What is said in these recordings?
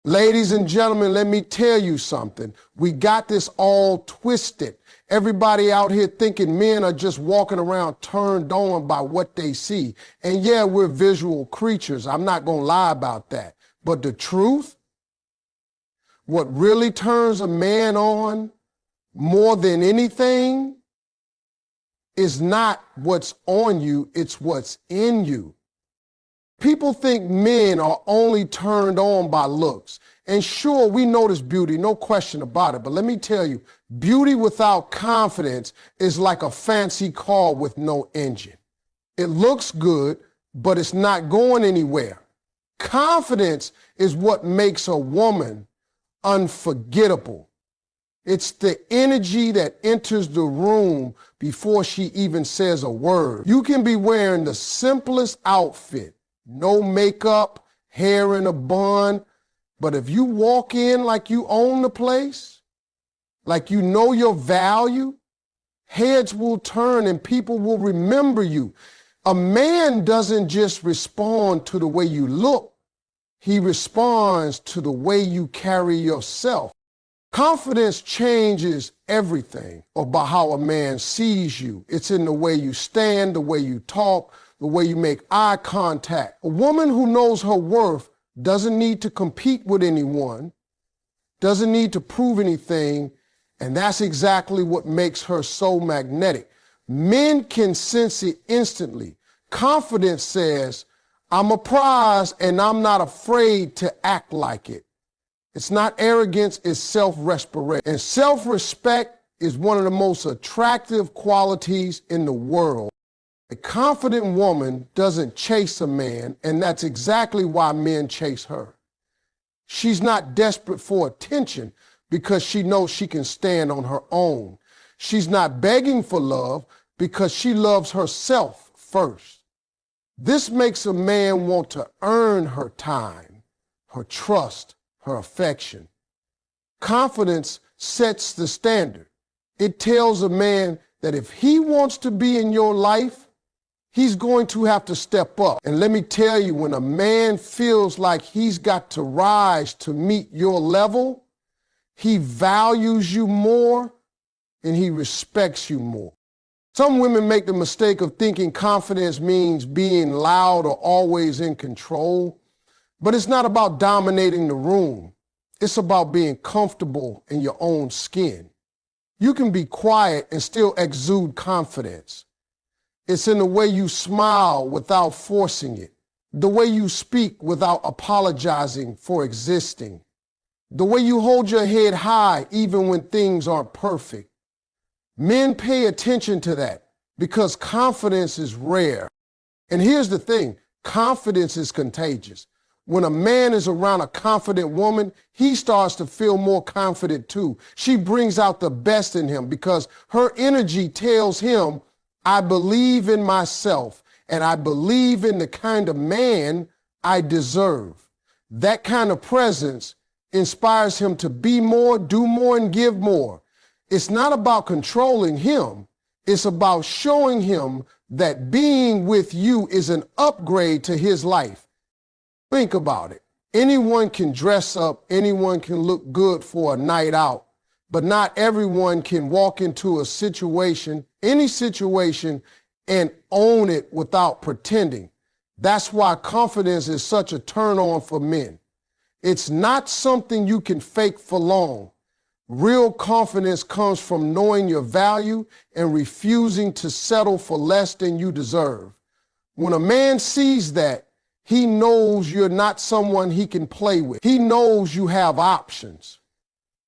Ladies and gentlemen, let me tell you something. We got this all twisted. Everybody out here thinking men are just walking around turned on by what they see. And yeah, we're visual creatures. I'm not going to lie about that. But the truth, what really turns a man on more than anything is not what's on you, it's what's in you. People think men are only turned on by looks. And sure, we notice beauty, no question about it. But let me tell you, beauty without confidence is like a fancy car with no engine. It looks good, but it's not going anywhere. Confidence is what makes a woman unforgettable. It's the energy that enters the room before she even says a word. You can be wearing the simplest outfit, no makeup, hair in a bun, but if you walk in like you own the place, like you know your value, heads will turn and people will remember you. A man doesn't just respond to the way you look, he responds to the way you carry yourself. Confidence changes everything about how a man sees you. It's in the way you stand, the way you talk, the way you make eye contact. A woman who knows her worth doesn't need to compete with anyone, doesn't need to prove anything, and that's exactly what makes her so magnetic. Men can sense it instantly. Confidence says, I'm a prize and I'm not afraid to act like it. It's not arrogance, it's self-respect. And self-respect is one of the most attractive qualities in the world. A confident woman doesn't chase a man, and that's exactly why men chase her. She's not desperate for attention because she knows she can stand on her own. She's not begging for love because she loves herself first. This makes a man want to earn her time, her trust, her affection. Confidence sets the standard. It tells a man that if he wants to be in your life, he's going to have to step up. And let me tell you, when a man feels like he's got to rise to meet your level, he values you more and he respects you more. Some women make the mistake of thinking confidence means being loud or always in control. But it's not about dominating the room. It's about being comfortable in your own skin. You can be quiet and still exude confidence. It's in the way you smile without forcing it, the way you speak without apologizing for existing, the way you hold your head high even when things aren't perfect. Men pay attention to that because confidence is rare. And here's the thing, confidence is contagious. When a man is around a confident woman, he starts to feel more confident too. She brings out the best in him because her energy tells him, I believe in myself and I believe in the kind of man I deserve. That kind of presence inspires him to be more, do more, and give more. It's not about controlling him. It's about showing him that being with you is an upgrade to his life. Think about it. Anyone can dress up, anyone can look good for a night out, but not everyone can walk into a situation, any situation, and own it without pretending. That's why confidence is such a turn on for men. It's not something you can fake for long. Real confidence comes from knowing your value and refusing to settle for less than you deserve. When a man sees that, he knows you're not someone he can play with. He knows you have options.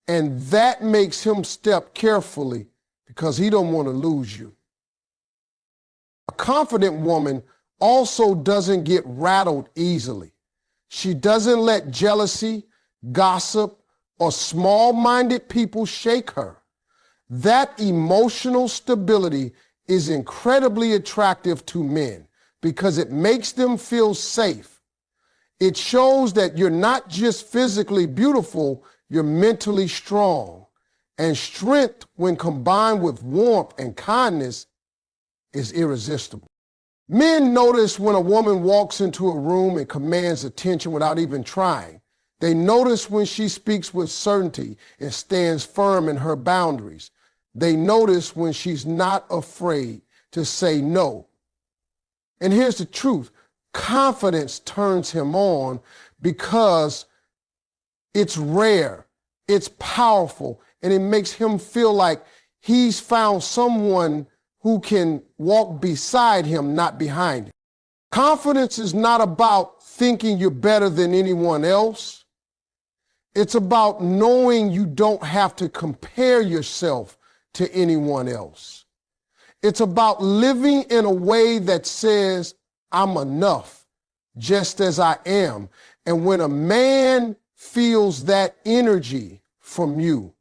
And that makes him step carefully because he don't want to lose you. A confident woman also doesn't get rattled easily. She doesn't let jealousy, gossip, or small-minded people shake her. That emotional stability is incredibly attractive to men because it makes them feel safe. It shows that you're not just physically beautiful, you're mentally strong. And strength, when combined with warmth and kindness, is irresistible. Men notice when a woman walks into a room and commands attention without even trying. They notice when she speaks with certainty and stands firm in her boundaries. They notice when she's not afraid to say no. And here's the truth. Confidence turns him on because it's rare, it's powerful, and it makes him feel like he's found someone who can walk beside him, not behind him. Confidence is not about thinking you're better than anyone else. It's about knowing you don't have to compare yourself to anyone else. It's about living in a way that says, I'm enough, just as I am. And when a man feels that energy from you,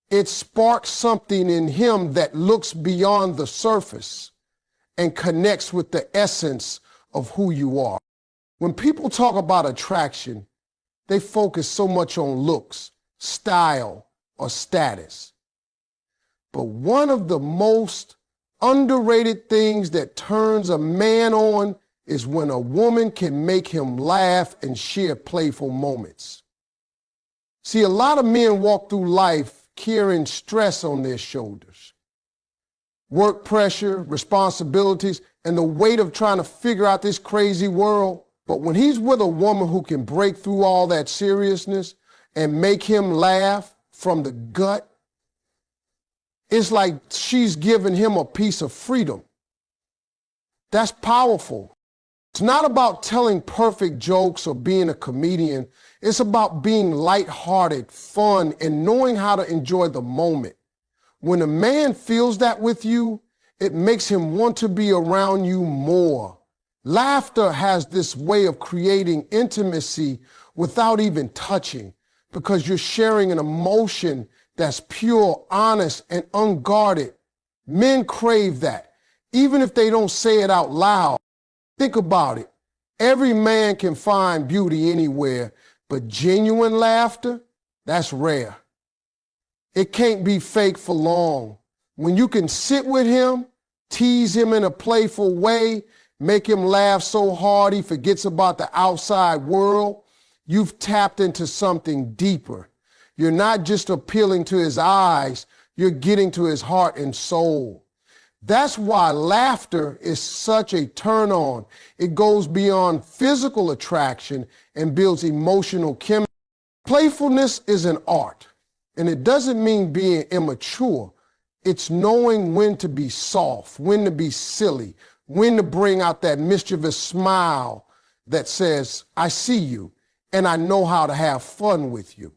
it sparks something in him that looks beyond the surface and connects with the essence of who you are. When people talk about attraction, they focus so much on looks, style, or status. But one of the most underrated things that turns a man on is when a woman can make him laugh and share playful moments. See, a lot of men walk through life carrying stress on their shoulders. Work pressure, responsibilities, and the weight of trying to figure out this crazy world. But when he's with a woman who can break through all that seriousness and make him laugh from the gut, it's like she's giving him a piece of freedom. That's powerful. It's not about telling perfect jokes or being a comedian. It's about being lighthearted, fun, and knowing how to enjoy the moment. When a man feels that with you, it makes him want to be around you more. Laughter has this way of creating intimacy without even touching, because you're sharing an emotion that's pure, honest, and unguarded. Men crave that, even if they don't say it out loud. Think about it. Every man can find beauty anywhere, but genuine laughter, that's rare. It can't be fake for long. When you can sit with him, tease him in a playful way, make him laugh so hard he forgets about the outside world, you've tapped into something deeper. You're not just appealing to his eyes, you're getting to his heart and soul. That's why laughter is such a turn on. It goes beyond physical attraction and builds emotional chemistry. Playfulness is an art, and it doesn't mean being immature. It's knowing when to be soft, when to be silly, when to bring out that mischievous smile that says, I see you, and I know how to have fun with you.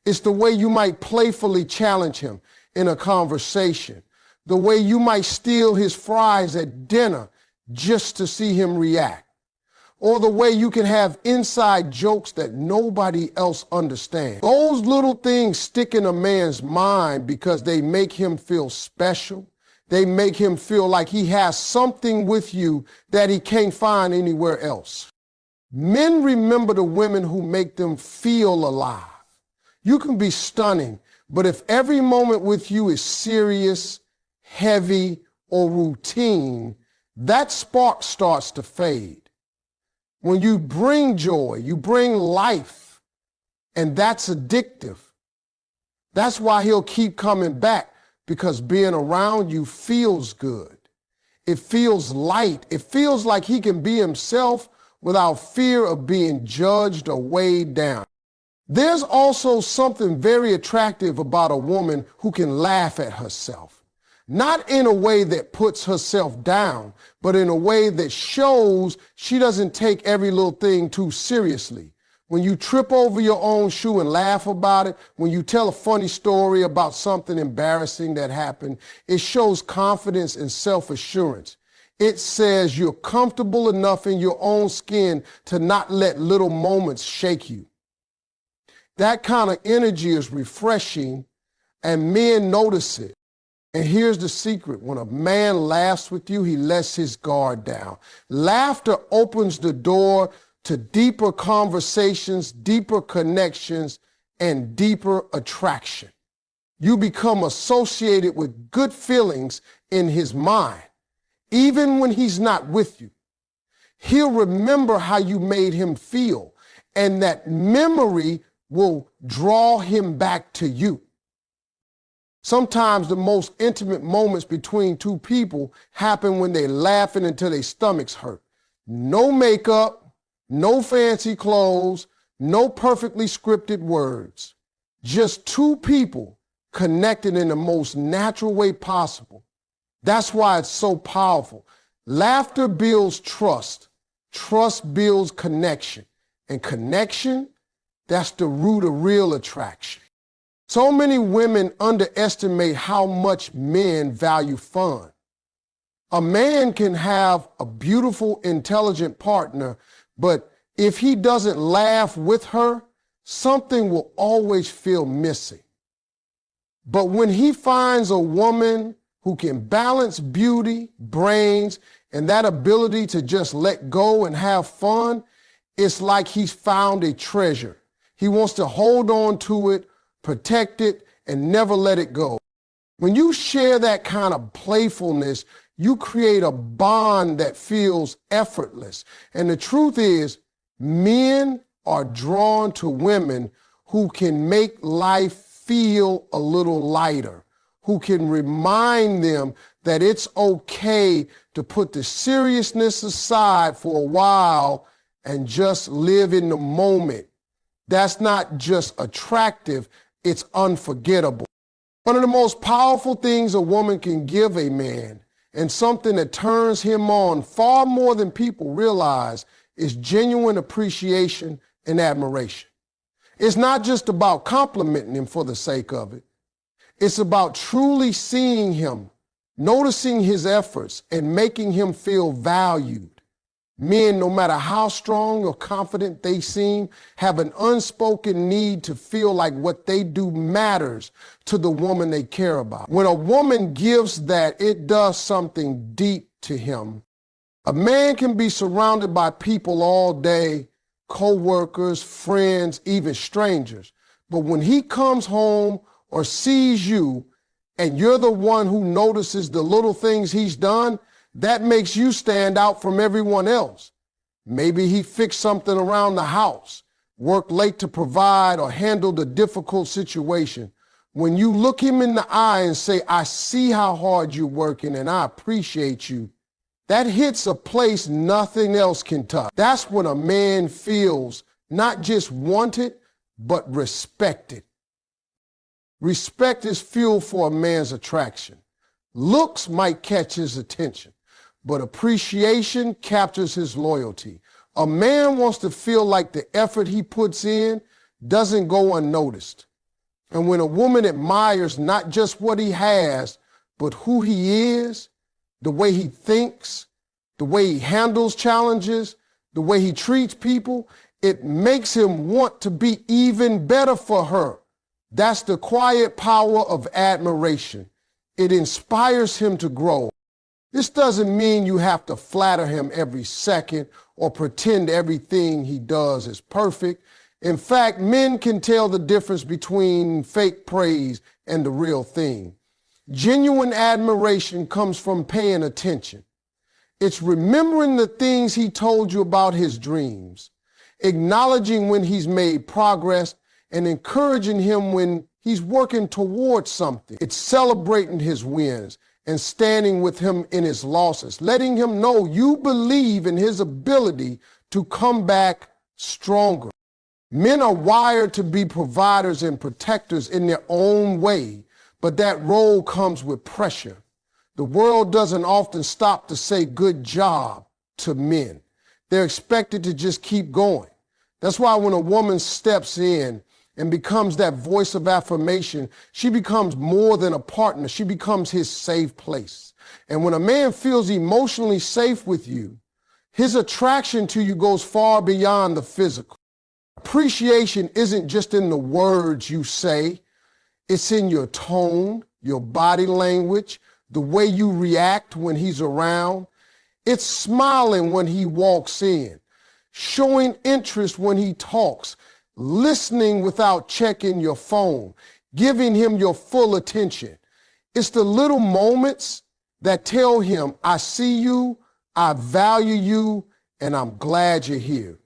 It's the way you might playfully challenge him in a conversation, the way you might steal his fries at dinner just to see him react, or the way you can have inside jokes that nobody else understands. Those little things stick in a man's mind because they make him feel special. They make him feel like he has something with you that he can't find anywhere else. Men remember the women who make them feel alive. You can be stunning, but if every moment with you is serious, heavy, or routine, that spark starts to fade. When you bring joy, you bring life, and that's addictive. That's why he'll keep coming back, because being around you feels good. It feels light. It feels like he can be himself without fear of being judged or weighed down. There's also something very attractive about a woman who can laugh at herself. Not in a way that puts herself down, but in a way that shows she doesn't take every little thing too seriously. When you trip over your own shoe and laugh about it, when you tell a funny story about something embarrassing that happened, it shows confidence and self-assurance. It says you're comfortable enough in your own skin to not let little moments shake you. That kind of energy is refreshing, and men notice it. And here's the secret. When a man laughs with you, he lets his guard down. Laughter opens the door to deeper conversations, deeper connections, and deeper attraction. You become associated with good feelings in his mind, even when he's not with you. He'll remember how you made him feel, and that memory will draw him back to you. Sometimes the most intimate moments between two people happen when they're laughing until their stomachs hurt. No makeup, no fancy clothes, no perfectly scripted words. Just two people connected in the most natural way possible. That's why it's so powerful. Laughter builds trust. Trust builds connection. And connection, that's the root of real attraction. So many women underestimate how much men value fun. A man can have a beautiful, intelligent partner, but if he doesn't laugh with her, something will always feel missing. But when he finds a woman who can balance beauty, brains, and that ability to just let go and have fun, it's like he's found a treasure. He wants to hold on to it, protect it, and never let it go. When you share that kind of playfulness, you create a bond that feels effortless. And the truth is, men are drawn to women who can make life feel a little lighter, who can remind them that it's okay to put the seriousness aside for a while and just live in the moment. That's not just attractive, it's unforgettable. One of the most powerful things a woman can give a man, and something that turns him on far more than people realize, is genuine appreciation and admiration. It's not just about complimenting him for the sake of it. It's about truly seeing him, noticing his efforts, and making him feel valued. Men, no matter how strong or confident they seem, have an unspoken need to feel like what they do matters to the woman they care about. When a woman gives that, it does something deep to him. A man can be surrounded by people all day, co-workers, friends, even strangers. But when he comes home or sees you and you're the one who notices the little things he's done, that makes you stand out from everyone else. Maybe he fixed something around the house, worked late to provide, or handled a difficult situation. When you look him in the eye and say, "I see how hard you're working and I appreciate you," that hits a place nothing else can touch. That's when a man feels not just wanted, but respected. Respect is fuel for a man's attraction. Looks might catch his attention, but appreciation captures his loyalty. A man wants to feel like the effort he puts in doesn't go unnoticed. And when a woman admires not just what he has, but who he is, the way he thinks, the way he handles challenges, the way he treats people, it makes him want to be even better for her. That's the quiet power of admiration. It inspires him to grow. This doesn't mean you have to flatter him every second or pretend everything he does is perfect. In fact, men can tell the difference between fake praise and the real thing. Genuine admiration comes from paying attention. It's remembering the things he told you about his dreams, acknowledging when he's made progress, and encouraging him when he's working towards something. It's celebrating his wins and standing with him in his losses, letting him know you believe in his ability to come back stronger. Men are wired to be providers and protectors in their own way, but that role comes with pressure. The world doesn't often stop to say good job to men. They're expected to just keep going. That's why when a woman steps in and becomes that voice of affirmation, she becomes more than a partner. She becomes his safe place. And when a man feels emotionally safe with you, his attraction to you goes far beyond the physical. Appreciation isn't just in the words you say. It's in your tone, your body language, the way you react when he's around. It's smiling when he walks in, showing interest when he talks, listening without checking your phone, giving him your full attention. It's the little moments that tell him, I see you, I value you, and I'm glad you're here.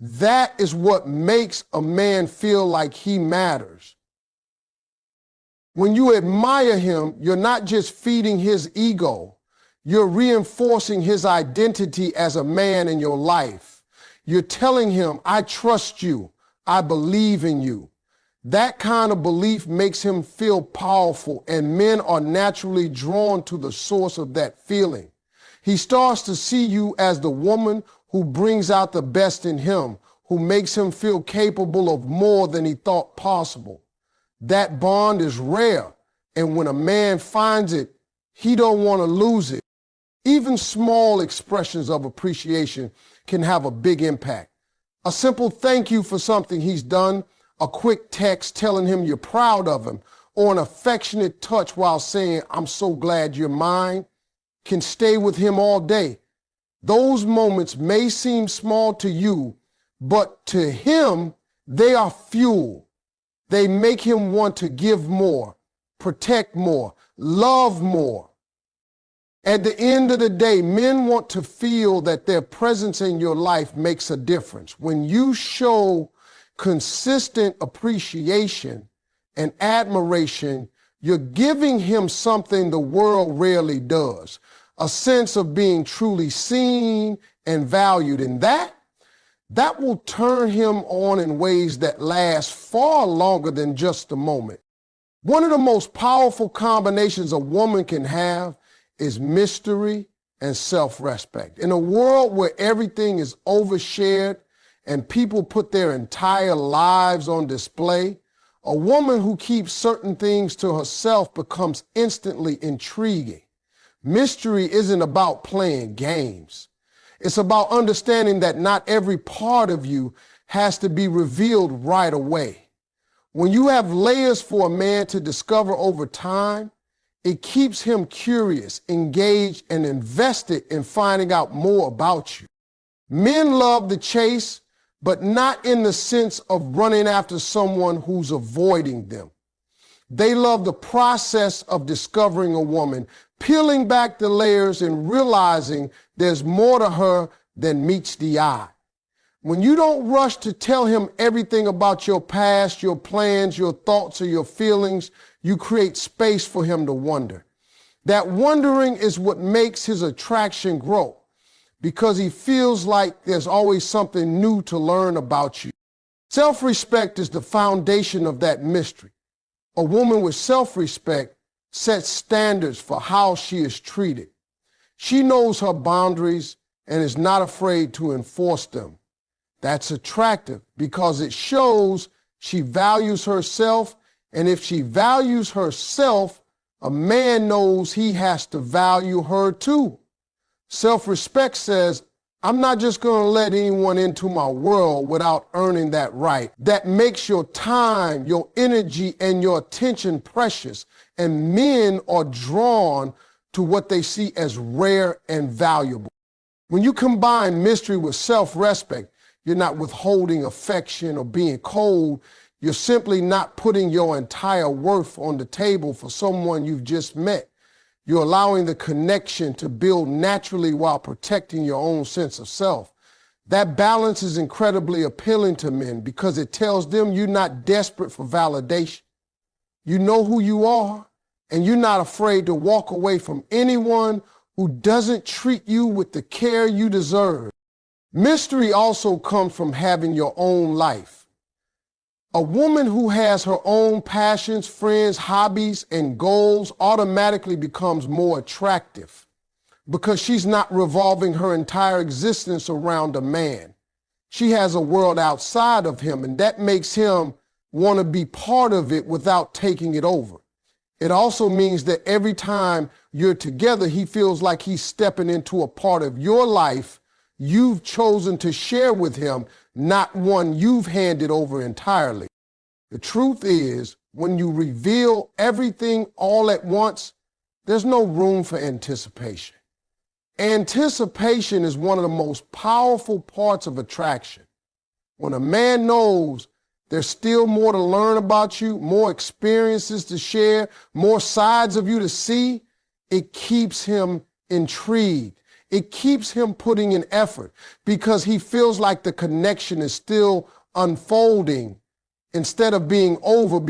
That is what makes a man feel like he matters. When you admire him, you're not just feeding his ego, you're reinforcing his identity as a man in your life. You're telling him, I trust you, I believe in you. That kind of belief makes him feel powerful, and men are naturally drawn to the source of that feeling. He starts to see you as the woman who brings out the best in him, who makes him feel capable of more than he thought possible. That bond is rare, and when a man finds it, he don't want to lose it. Even small expressions of appreciation can have a big impact. A simple thank you for something he's done, a quick text telling him you're proud of him, or an affectionate touch while saying, I'm so glad you're mine, can stay with him all day. Those moments may seem small to you, but to him, they are fuel. They make him want to give more, protect more, love more. At the end of the day, men want to feel that their presence in your life makes a difference. When you show consistent appreciation and admiration, you're giving him something the world rarely does, a sense of being truly seen and valued. And that will turn him on in ways that last far longer than just a moment. One of the most powerful combinations a woman can have is mystery and self-respect. In a world where everything is overshared and people put their entire lives on display, a woman who keeps certain things to herself becomes instantly intriguing. Mystery isn't about playing games. It's about understanding that not every part of you has to be revealed right away. When you have layers for a man to discover over time, it keeps him curious, engaged, and invested in finding out more about you. Men love the chase, but not in the sense of running after someone who's avoiding them. They love the process of discovering a woman, peeling back the layers and realizing there's more to her than meets the eye. When you don't rush to tell him everything about your past, your plans, your thoughts, or your feelings, you create space for him to wonder. That wondering is what makes his attraction grow, because he feels like there's always something new to learn about you. Self-respect is the foundation of that mystery. A woman with self-respect sets standards for how she is treated. She knows her boundaries and is not afraid to enforce them. That's attractive because it shows she values herself, and if she values herself, a man knows he has to value her too. Self-respect says, I'm not just going to let anyone into my world without earning that right. That makes your time, your energy, and your attention precious, and men are drawn to what they see as rare and valuable. When you combine mystery with self-respect, you're not withholding affection or being cold. You're simply not putting your entire worth on the table for someone you've just met. You're allowing the connection to build naturally while protecting your own sense of self. That balance is incredibly appealing to men because it tells them you're not desperate for validation. You know who you are, and you're not afraid to walk away from anyone who doesn't treat you with the care you deserve. Mystery also comes from having your own life. A woman who has her own passions, friends, hobbies, and goals automatically becomes more attractive because she's not revolving her entire existence around a man. She has a world outside of him, and that makes him want to be part of it without taking it over. It also means that every time you're together, he feels like he's stepping into a part of your life you've chosen to share with him, not one you've handed over entirely. The truth is, when you reveal everything all at once, there's no room for anticipation. Anticipation is one of the most powerful parts of attraction. When a man knows there's still more to learn about you, more experiences to share, more sides of you to see, it keeps him intrigued. it keeps him putting in effort because he feels like the connection is still unfolding instead of being over